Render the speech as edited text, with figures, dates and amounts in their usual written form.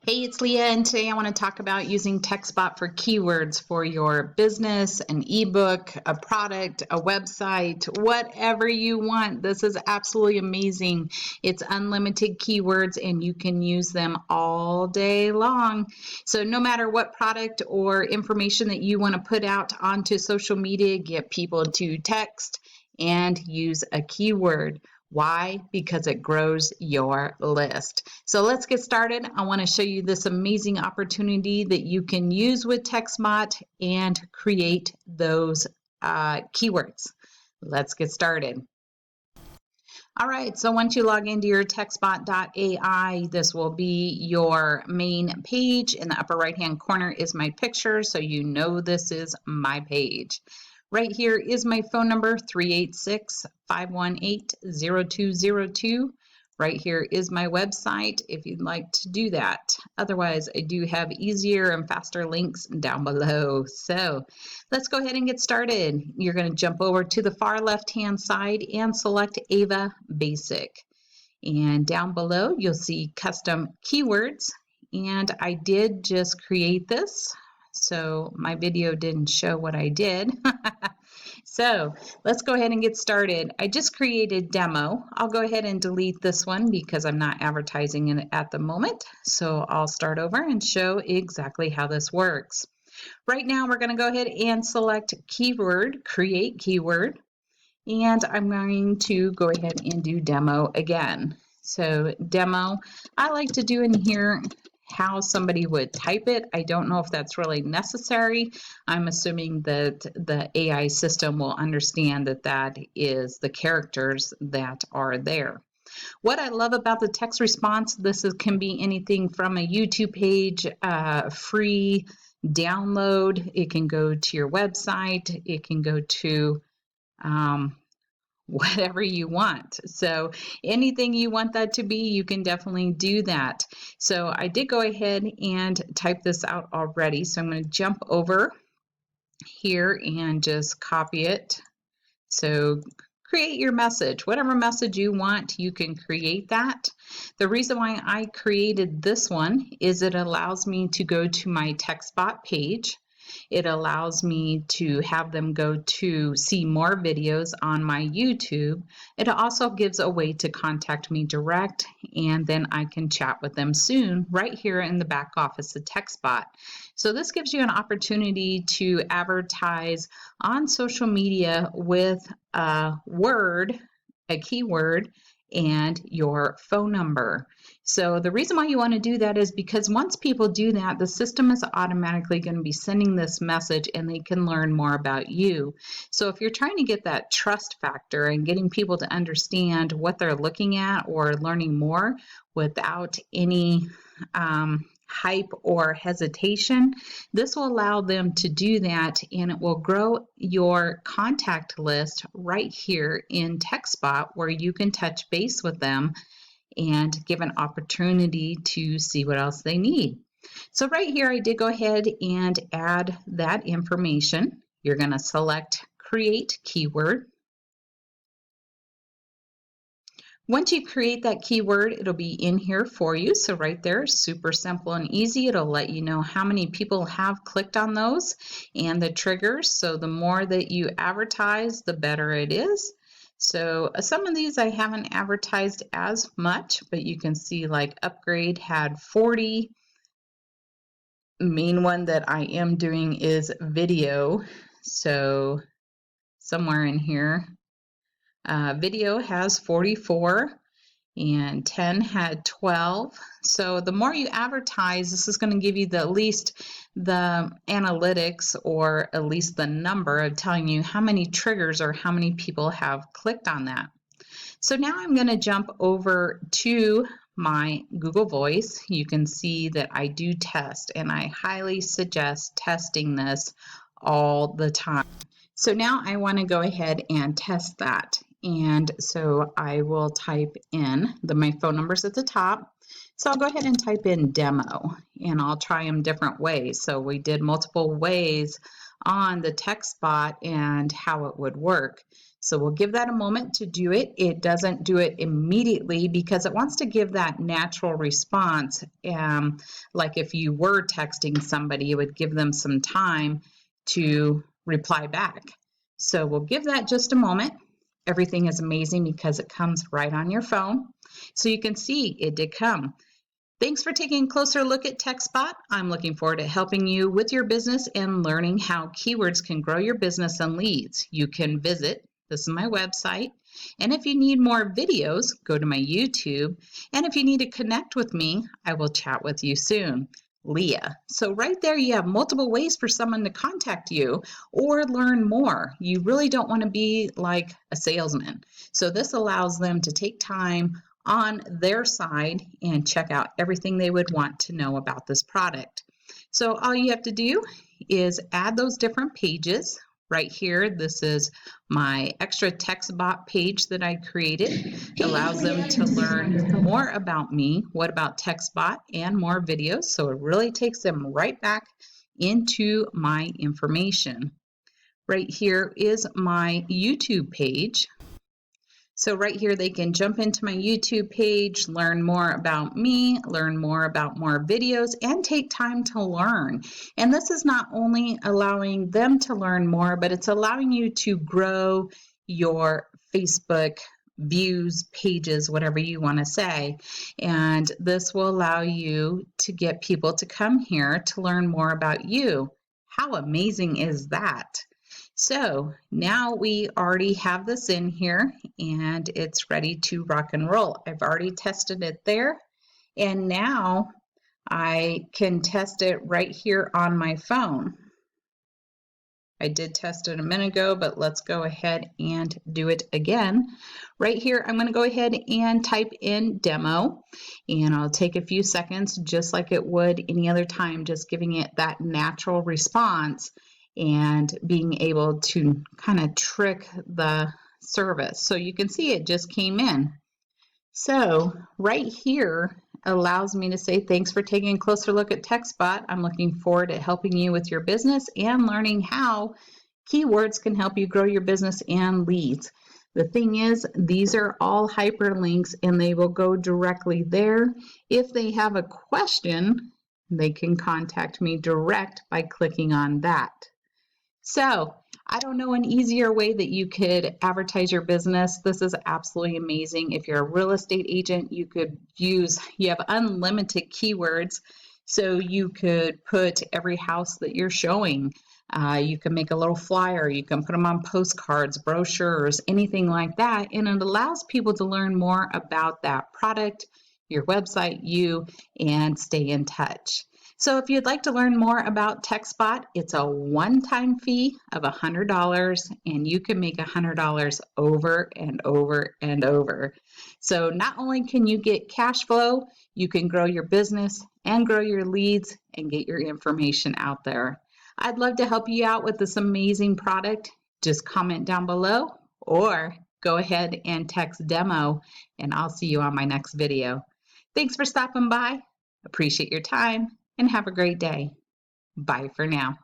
Hey, it's Leah, and today I want to talk about using TextBot for keywords for your business, an ebook, a product, a website, whatever you want. This is absolutely amazing. It's unlimited keywords and you can use them all day long. So no matter what product or information that you want to put out onto social media, get people to text and use a keyword. Why? Because it grows your list. So let's get started. I want to show you this amazing opportunity that you can use with TextBot and create those keywords. Let's get started. All right, so once you log into your textbot.ai, this will be your main page. In the upper right-hand corner is my picture, so you know this is my page. Right here is my phone number, 386-518-0202. Right here is my website if you'd like to do that. Otherwise, I do have easier and faster links down below. So let's go ahead and get started. You're going to jump over to the far left-hand side and select Ava Basic. And down below, you'll see custom keywords. And I did just create this. So my video didn't show what I did. So let's go ahead and get started. I just created demo. I'll go ahead and delete this one because I'm not advertising it at the moment. So I'll start over and show exactly how this works. Right now we're going to go ahead and select keyword, create keyword, and I'm going to go ahead and do demo again. So demo, I like to do in here how somebody would type it. I don't know if that's really necessary. I'm assuming that the AI system will understand that that is the characters that are there. What I love about the text response, can be anything from a YouTube page, free download. It can go to your website. It can go to whatever you want. So anything you want that to be, you can definitely do that. So I did go ahead and type this out already. So I'm going to jump over here and just copy it. So create your message. Whatever message you want, you can create that. The reason why I created this one is it allows me to go to my TextBot page. It allows me to have them go to see more videos on my YouTube. It also gives a way to contact me direct, and then I can chat with them soon right here in the back office of TextBot. So this gives you an opportunity to advertise on social media with a word, a keyword, and your phone number. So the reason why you want to do that is because once people do that, the system is automatically going to be sending this message and they can learn more about you. So if you're trying to get that trust factor and getting people to understand what they're looking at or learning more without any hype or hesitation, this will allow them to do that, and it will grow your contact list right here in TextBot where you can touch base with them and give an opportunity to see what else they need. So right here I did go ahead and add that information. You're going to select create keyword. Once you create that keyword, it'll be in here for you. So right there, super simple and easy. It'll let you know how many people have clicked on those and the triggers. So the more that you advertise, the better it is. So some of these I haven't advertised as much, but you can see like upgrade had 40. Main one that I am doing is video. So somewhere in here. Video has 44 and 10 had 12. So the more you advertise, this is going to give you at least the analytics or at least the number of telling you how many triggers or how many people have clicked on that. So now I'm going to jump over to my Google Voice. You can see that I do test, and I highly suggest testing this all the time. So now I want to go ahead and test that. And so I will type in my phone numbers at the top. So I'll go ahead and type in demo, and I'll try them different ways. So we did multiple ways on the TextBot and how it would work. So we'll give that a moment to do it. It doesn't do it immediately because it wants to give that natural response. Like if you were texting somebody, it would give them some time to reply back. So we'll give that just a moment. Everything is amazing because it comes right on your phone. So you can see it did come. Thanks for taking a closer look at TextBot. I'm looking forward to helping you with your business and learning how keywords can grow your business and leads. You can visit, this is my website, and if you need more videos, go to my YouTube, and if you need to connect with me, I will chat with you soon. Leah. So right there you have multiple ways for someone to contact you or learn more. You really don't want to be like a salesman. So this allows them to take time on their side and check out everything they would want to know about this product. So all you have to do is add those different pages. Right here, this is my extra text bot page that I created. It allows them to learn more about me, what about TextBot, and more videos. So it really takes them right back into my information. Right here is my YouTube page. So right here, they can jump into my YouTube page, learn more about me, learn more about more videos, and take time to learn. And this is not only allowing them to learn more, but it's allowing you to grow your Facebook views, pages, whatever you want to say. And this will allow you to get people to come here to learn more about you. How amazing is that? So now we already have this in here and it's ready to rock and roll. I've already tested it there and now I can test it right here on my phone. I did test it a minute ago, but let's go ahead and do it again. Right here, I'm going to go ahead and type in demo, and I'll take a few seconds just like it would any other time, just giving it that natural response and being able to kind of trick the service. So you can see it just came in. So right here allows me to say, thanks for taking a closer look at TextBot. I'm looking forward to helping you with your business and learning how keywords can help you grow your business and leads. The thing is, these are all hyperlinks and they will go directly there. If they have a question, they can contact me direct by clicking on that. So I don't know an easier way that you could advertise your business. This is absolutely amazing. If you're a real estate agent, you have unlimited keywords. So you could put every house that you're showing. You can make a little flyer. You can put them on postcards, brochures, anything like that. And it allows people to learn more about that product, your website, you, and stay in touch. So if you'd like to learn more about TextBot, it's a one-time fee of $100 and you can make $100 over and over and over. So not only can you get cash flow, you can grow your business and grow your leads and get your information out there. I'd love to help you out with this amazing product. Just comment down below or go ahead and text demo and I'll see you on my next video. Thanks for stopping by. Appreciate your time and have a great day. Bye for now.